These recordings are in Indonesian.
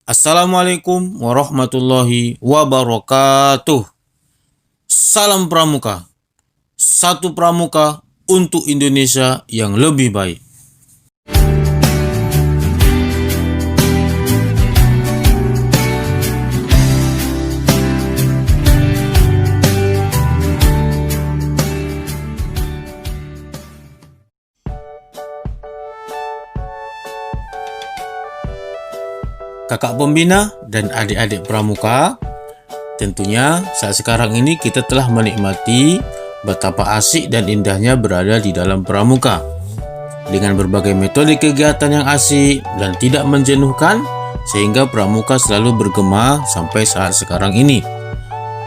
Assalamualaikum warahmatullahi wabarakatuh. Salam Pramuka. Satu Pramuka untuk Indonesia yang lebih baik. Kakak pembina dan adik-adik Pramuka, tentunya saat sekarang ini kita telah menikmati betapa asik dan indahnya berada di dalam Pramuka. Dengan berbagai metode kegiatan yang asik dan tidak menjenuhkan, sehingga Pramuka selalu bergema sampai saat sekarang ini.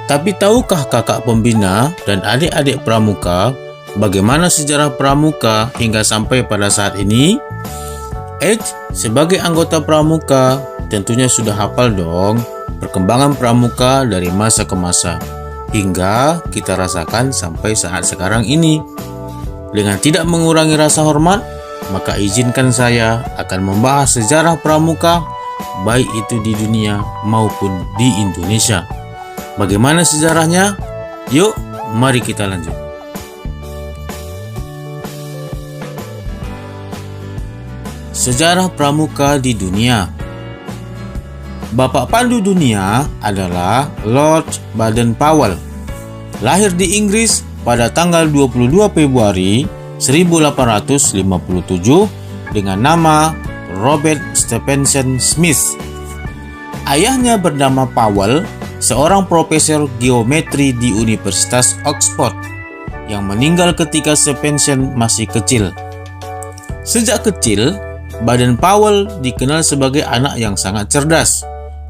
Tapi tahukah kakak pembina dan adik-adik Pramuka bagaimana sejarah Pramuka hingga sampai pada saat ini? Sebagai anggota Pramuka, tentunya sudah hafal dong perkembangan Pramuka dari masa ke masa hingga kita rasakan sampai saat sekarang ini. Dengan tidak mengurangi rasa hormat, maka izinkan saya akan membahas sejarah Pramuka baik itu di dunia maupun di Indonesia. Bagaimana sejarahnya? Yuk, mari kita lanjut. Sejarah Pramuka di dunia. Bapak pandu dunia adalah Lord Baden-Powell. Lahir di Inggris pada tanggal 22 Februari 1857 dengan nama Robert Stephenson Smith. Ayahnya bernama Powell, seorang profesor geometri di Universitas Oxford yang meninggal ketika Stephenson masih kecil. Sejak kecil, Baden-Powell dikenal sebagai anak yang sangat cerdas,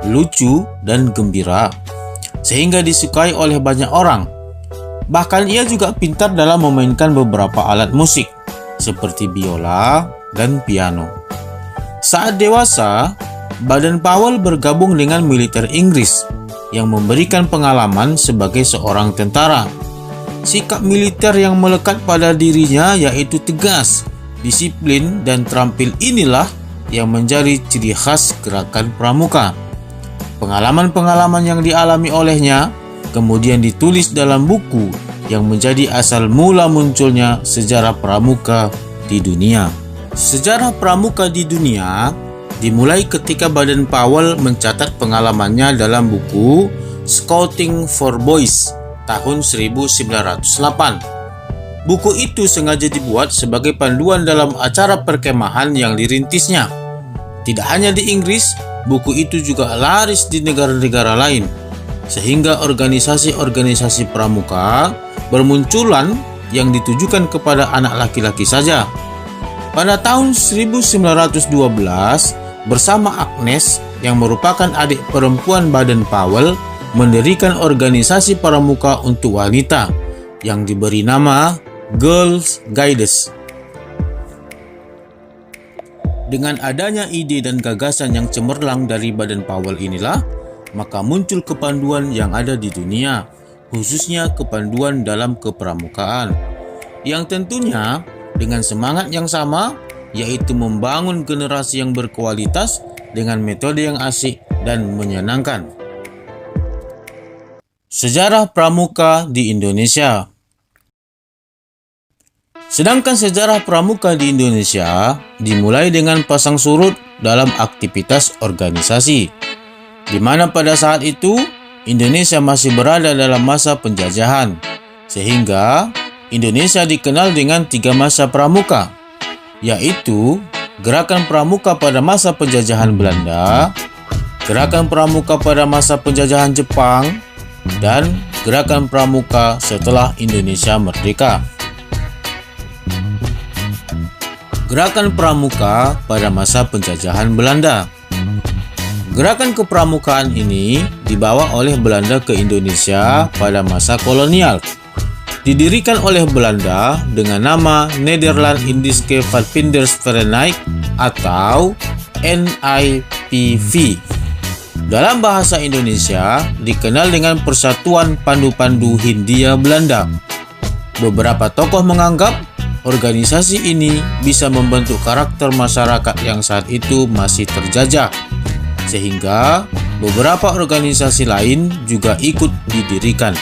lucu, dan gembira, sehingga disukai oleh banyak orang. Bahkan ia juga pintar dalam memainkan beberapa alat musik, seperti biola dan piano. Saat dewasa, Baden-Powell bergabung dengan militer Inggris yang memberikan pengalaman sebagai seorang tentara. Sikap militer yang melekat pada dirinya yaitu tegas, disiplin, dan terampil inilah yang menjadi ciri khas gerakan Pramuka. Pengalaman-pengalaman yang dialami olehnya kemudian ditulis dalam buku yang menjadi asal mula munculnya sejarah Pramuka di dunia. Sejarah Pramuka di dunia dimulai ketika Baden-Powell mencatat pengalamannya dalam buku Scouting for Boys tahun 1908. Buku itu sengaja dibuat sebagai panduan dalam acara perkemahan yang dirintisnya. Tidak hanya di Inggris, buku itu juga laris di negara-negara lain, sehingga organisasi-organisasi pramuka bermunculan yang ditujukan kepada anak laki-laki saja. Pada tahun 1912, bersama Agnes yang merupakan adik perempuan Baden-Powell, mendirikan organisasi pramuka untuk wanita yang diberi nama Girls Guides. Dengan adanya ide dan gagasan yang cemerlang dari Baden-Powell inilah, maka muncul kepanduan yang ada di dunia, khususnya kepanduan dalam kepramukaan, yang tentunya dengan semangat yang sama, yaitu membangun generasi yang berkualitas dengan metode yang asik dan menyenangkan. Sejarah Pramuka di Indonesia. Sedangkan sejarah Pramuka di Indonesia dimulai dengan pasang surut dalam aktivitas organisasi, di mana pada saat itu Indonesia masih berada dalam masa penjajahan, sehingga Indonesia dikenal dengan 3 masa pramuka, yaitu Gerakan Pramuka pada masa penjajahan Belanda, Gerakan Pramuka pada masa penjajahan Jepang, dan Gerakan Pramuka setelah Indonesia merdeka. Gerakan Pramuka pada masa penjajahan Belanda. Gerakan kepramukaan ini dibawa oleh Belanda ke Indonesia pada masa kolonial. Didirikan oleh Belanda dengan nama Nederland Indische Vadvindersvereniging atau NIPV. Dalam bahasa Indonesia dikenal dengan Persatuan Pandu-Pandu Hindia Belanda. Beberapa tokoh menganggap organisasi ini bisa membentuk karakter masyarakat yang saat itu masih terjajah. sehingga beberapa organisasi lain juga ikut didirikan.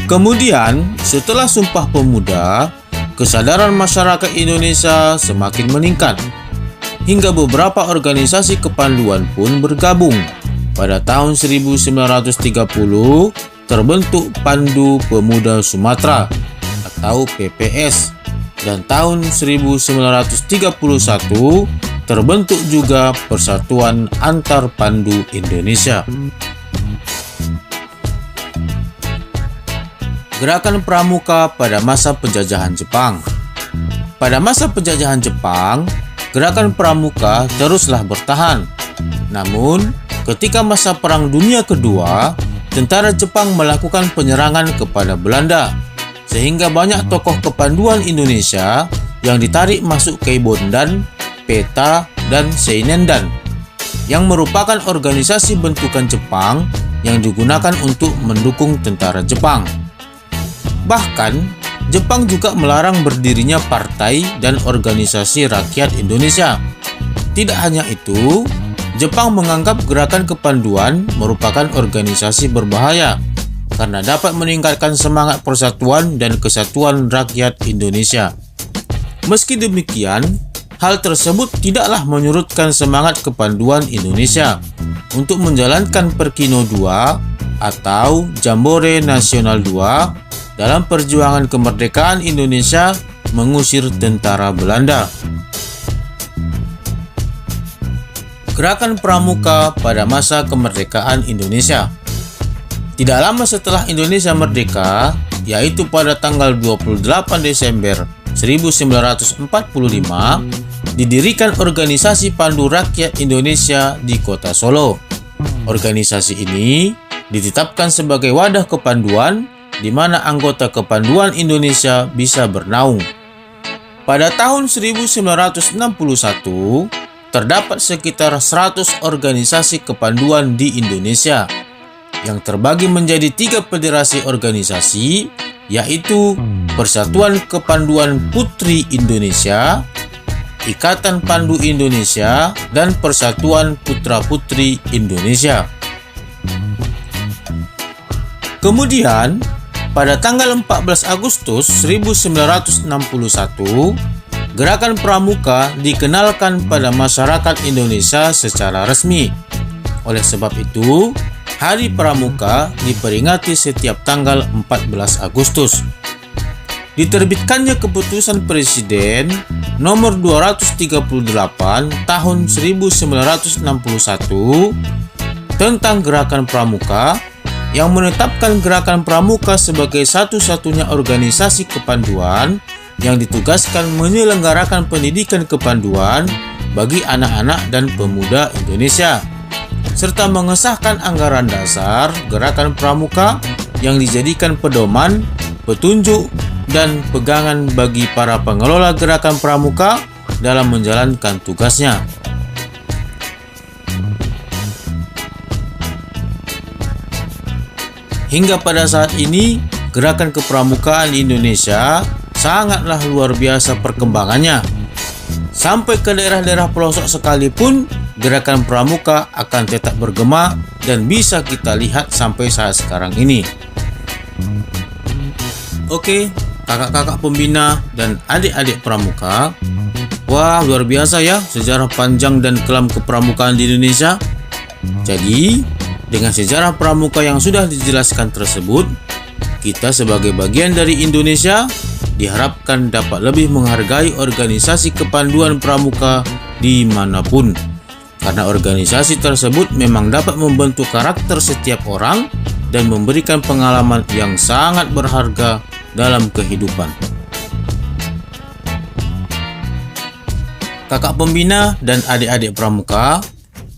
Kemudian, setelah Sumpah Pemuda, kesadaran masyarakat Indonesia semakin meningkat, hingga beberapa organisasi kepanduan pun bergabung. Pada tahun 1930, terbentuk Pandu Pemuda Sumatera atau PPS, dan tahun 1931 terbentuk juga Persatuan Antar Pandu Indonesia. Gerakan Pramuka pada masa penjajahan Jepang. Pada masa penjajahan Jepang, gerakan Pramuka teruslah bertahan. Namun, ketika masa Perang Dunia Kedua, tentara Jepang melakukan penyerangan kepada Belanda, sehingga banyak tokoh kepanduan Indonesia yang ditarik masuk Keibondan, Peta, dan Seinendan, yang merupakan organisasi bentukan Jepang yang digunakan untuk mendukung tentara Jepang. Bahkan, Jepang juga melarang berdirinya partai dan organisasi rakyat Indonesia. Tidak hanya itu, Jepang menganggap gerakan kepanduan merupakan organisasi berbahaya karena dapat meningkatkan semangat persatuan dan kesatuan rakyat Indonesia. Meski demikian, hal tersebut tidaklah menyurutkan semangat kepanduan Indonesia untuk menjalankan Perkino II atau Jambore Nasional II dalam perjuangan kemerdekaan Indonesia mengusir tentara Belanda. Gerakan Pramuka pada masa kemerdekaan Indonesia. Tidak lama setelah Indonesia merdeka, yaitu pada tanggal 28 Desember 1945, didirikan organisasi Pandu Rakyat Indonesia di Kota Solo. Organisasi ini ditetapkan sebagai wadah kepanduan di mana anggota kepanduan Indonesia bisa bernaung. Pada tahun 1961, terdapat sekitar 100 organisasi kepanduan di Indonesia yang terbagi menjadi 3 federasi organisasi, yaitu Persatuan Kepanduan Putri Indonesia, Ikatan Pandu Indonesia, dan Persatuan Putra-Putri Indonesia. Kemudian, pada tanggal 14 Agustus 1961, Gerakan Pramuka dikenalkan pada masyarakat Indonesia secara resmi. Oleh sebab itu, Hari Pramuka diperingati setiap tanggal 14 Agustus. Diterbitkannya Keputusan Presiden nomor 238 tahun 1961 tentang Gerakan Pramuka yang menetapkan Gerakan Pramuka sebagai satu-satunya organisasi kepanduan yang ditugaskan menyelenggarakan pendidikan kepanduan bagi anak-anak dan pemuda Indonesia, serta mengesahkan anggaran dasar Gerakan Pramuka yang dijadikan pedoman, petunjuk, dan pegangan bagi para pengelola Gerakan Pramuka dalam menjalankan tugasnya. Hingga pada saat ini, gerakan kepramukaan di Indonesia sangatlah luar biasa perkembangannya. Sampai ke daerah-daerah pelosok sekalipun, gerakan pramuka akan tetap bergema dan bisa kita lihat sampai saat sekarang ini. Oke, kakak-kakak pembina dan adik-adik pramuka, wah luar biasa ya sejarah panjang dan kelam kepramukaan di Indonesia. Jadi, dengan sejarah pramuka yang sudah dijelaskan tersebut, kita sebagai bagian dari Indonesia diharapkan dapat lebih menghargai organisasi kepanduan pramuka dimanapun, karena organisasi tersebut memang dapat membentuk karakter setiap orang dan memberikan pengalaman yang sangat berharga dalam kehidupan. Kakak pembina dan adik-adik pramuka,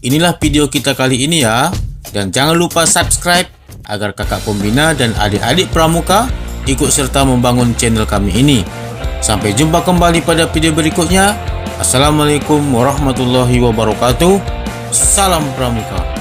inilah video kita kali ini ya. Dan jangan lupa subscribe agar kakak pembina dan adik-adik pramuka ikut serta membangun channel kami ini. Sampai jumpa kembali pada video berikutnya. Assalamualaikum warahmatullahi wabarakatuh. Salam pramuka.